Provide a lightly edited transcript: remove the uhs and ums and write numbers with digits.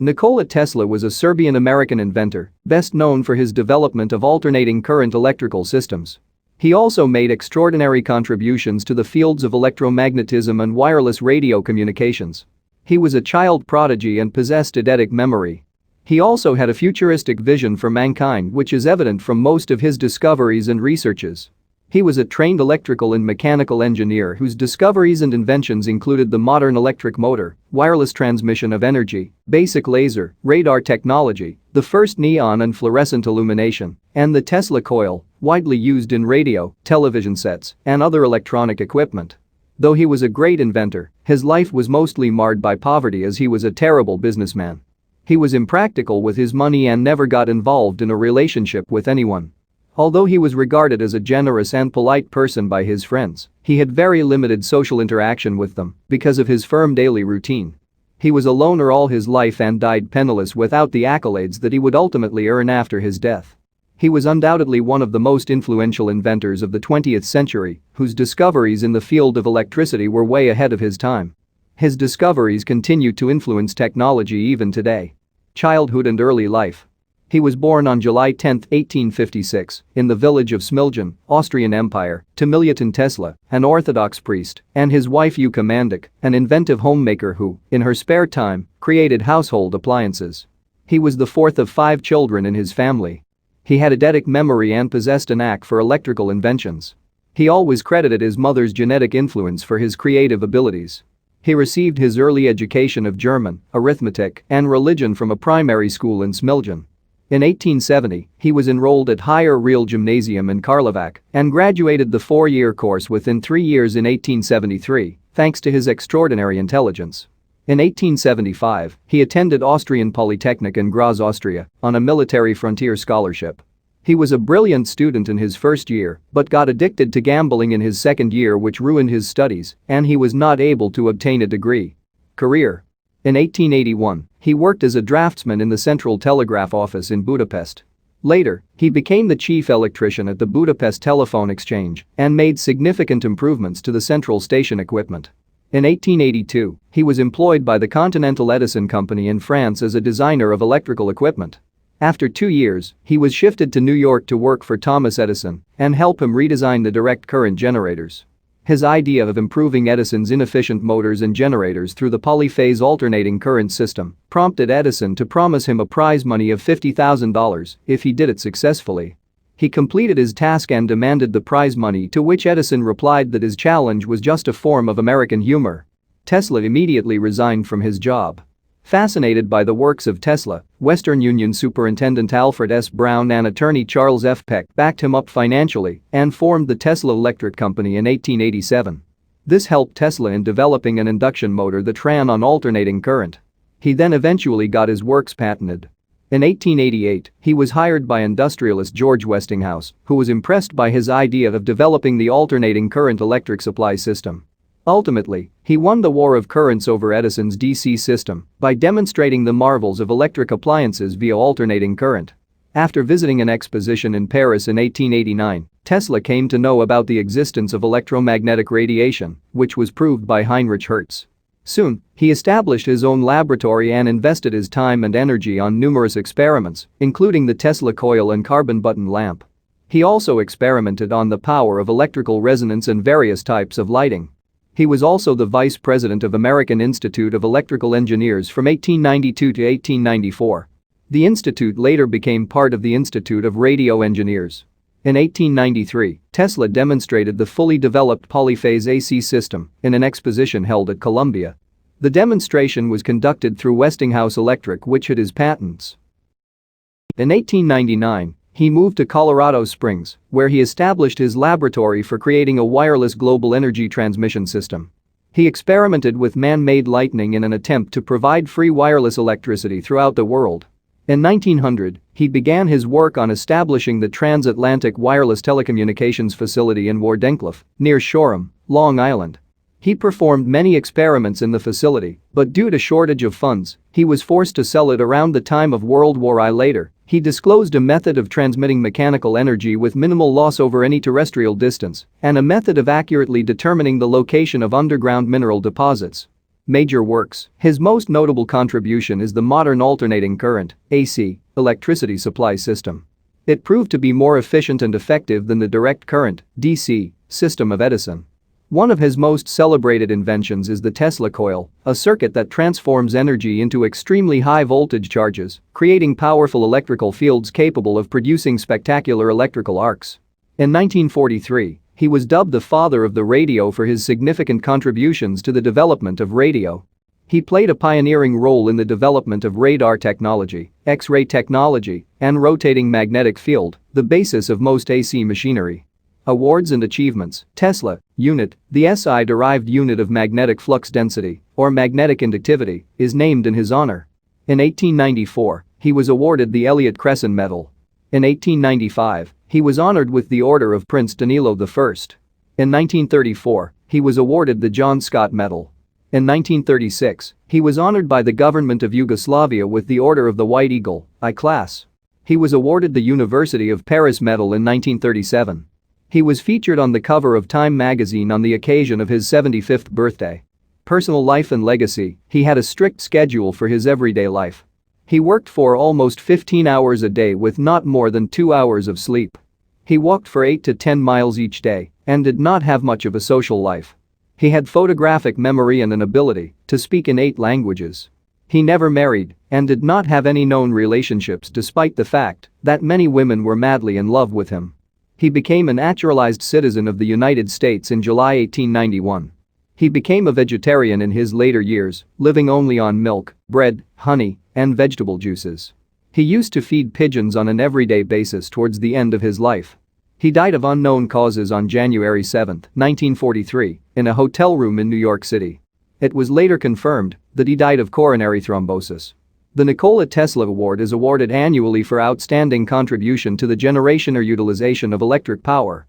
Nikola Tesla was a Serbian-American inventor, best known for his development of alternating current electrical systems. He also made extraordinary contributions to the fields of electromagnetism and wireless radio communications. He was a child prodigy and possessed eidetic memory. He also had a futuristic vision for mankind, which is evident from most of his discoveries and researches. He was a trained electrical and mechanical engineer whose discoveries and inventions included the modern electric motor, wireless transmission of energy, basic laser, radar technology, the first neon and fluorescent illumination, and the Tesla coil, widely used in radio, television sets, and other electronic equipment. Though he was a great inventor, his life was mostly marred by poverty as he was a terrible businessman. He was impractical with his money and never got involved in a relationship with anyone. Although he was regarded as a generous and polite person by his friends, he had very limited social interaction with them because of his firm daily routine. He was a loner all his life and died penniless without the accolades that he would ultimately earn after his death. He was undoubtedly one of the most influential inventors of the 20th century, whose discoveries in the field of electricity were way ahead of his time. His discoveries continue to influence technology even today. Childhood and early life. He was born on July 10, 1856, in the village of Smiljan, Austrian Empire, to Milutin Tesla, an Orthodox priest, and his wife Yuka Mandik, an inventive homemaker who, in her spare time, created household appliances. He was the fourth of 5 children in his family. He had eidetic memory and possessed a knack for electrical inventions. He always credited his mother's genetic influence for his creative abilities. He received his early education of German, arithmetic, and religion from a primary school in Smiljan. In 1870, he was enrolled at Higher Real Gymnasium in Karlovac and graduated the 4-year course within 3 years in 1873, thanks to his extraordinary intelligence. In 1875, he attended Austrian Polytechnic in Graz, Austria, on a military frontier scholarship. He was a brilliant student in his first year but got addicted to gambling in his second year, which ruined his studies, and he was not able to obtain a degree. Career. In 1881, he worked as a draftsman in the Central Telegraph Office in Budapest. Later, he became the chief electrician at the Budapest Telephone Exchange and made significant improvements to the central station equipment. In 1882, he was employed by the Continental Edison Company in France as a designer of electrical equipment. After 2 years, he was shifted to New York to work for Thomas Edison and help him redesign the direct current generators. His idea of improving Edison's inefficient motors and generators through the polyphase alternating current system prompted Edison to promise him a prize money of $50,000 if he did it successfully. He completed his task and demanded the prize money, to which Edison replied that his challenge was just a form of American humor. Tesla immediately resigned from his job. Fascinated by the works of Tesla, Western Union Superintendent Alfred S. Brown and attorney Charles F. Peck backed him up financially and formed the Tesla Electric Company in 1887. This helped Tesla in developing an induction motor that ran on alternating current. He then eventually got his works patented. In 1888, he was hired by industrialist George Westinghouse, who was impressed by his idea of developing the alternating current electric supply system. Ultimately, he won the war of currents over Edison's DC system by demonstrating the marvels of electric appliances via alternating current. After visiting an exposition in Paris in 1889, Tesla came to know about the existence of electromagnetic radiation, which was proved by Heinrich Hertz. Soon, he established his own laboratory and invested his time and energy on numerous experiments, including the Tesla coil and carbon button lamp. He also experimented on the power of electrical resonance and various types of lighting. He was also the vice president of American Institute of Electrical Engineers from 1892 to 1894. The institute later became part of the Institute of Radio Engineers. In 1893, Tesla demonstrated the fully developed polyphase AC system in an exposition held at Columbia. The demonstration was conducted through Westinghouse Electric, which had his patents. In 1899, he moved to Colorado Springs, where he established his laboratory for creating a wireless global energy transmission system. He experimented with man-made lightning in an attempt to provide free wireless electricity throughout the world. In 1900, he began his work on establishing the transatlantic wireless telecommunications facility in Wardenclyffe, near Shoreham, Long Island. He performed many experiments in the facility, but due to shortage of funds, he was forced to sell it around the time of World War I. Later, he disclosed a method of transmitting mechanical energy with minimal loss over any terrestrial distance and a method of accurately determining the location of underground mineral deposits. Major works. His most notable contribution is the modern alternating current (AC) electricity supply system. It proved to be more efficient and effective than the direct current (DC) system of Edison. One of his most celebrated inventions is the Tesla coil, a circuit that transforms energy into extremely high voltage charges, creating powerful electrical fields capable of producing spectacular electrical arcs. In 1943, he was dubbed the father of the radio for his significant contributions to the development of radio. He played a pioneering role in the development of radar technology, X-ray technology, and rotating magnetic field, the basis of most AC machinery. Awards and achievements. Tesla unit, the SI-derived unit of magnetic flux density, or magnetic inductivity, is named in his honor. In 1894, he was awarded the Elliott-Cresson Medal. In 1895, he was honored with the Order of Prince Danilo I. In 1934, he was awarded the John Scott Medal. In 1936, he was honored by the government of Yugoslavia with the Order of the White Eagle, I-class. He was awarded the University of Paris Medal in 1937. He was featured on the cover of Time magazine on the occasion of his 75th birthday. Personal life and legacy. He had a strict schedule for his everyday life. He worked for almost 15 hours a day with not more than 2 hours of sleep. He walked for 8 to 10 miles each day and did not have much of a social life. He had photographic memory and an ability to speak in 8 languages. He never married and did not have any known relationships despite the fact that many women were madly in love with him. He became a naturalized citizen of the United States in July 1891. He became a vegetarian in his later years, living only on milk, bread, honey, and vegetable juices. He used to feed pigeons on an everyday basis towards the end of his life. He died of unknown causes on January 7, 1943, in a hotel room in New York City. It was later confirmed that he died of coronary thrombosis. The Nikola Tesla Award is awarded annually for outstanding contribution to the generation or utilization of electric power.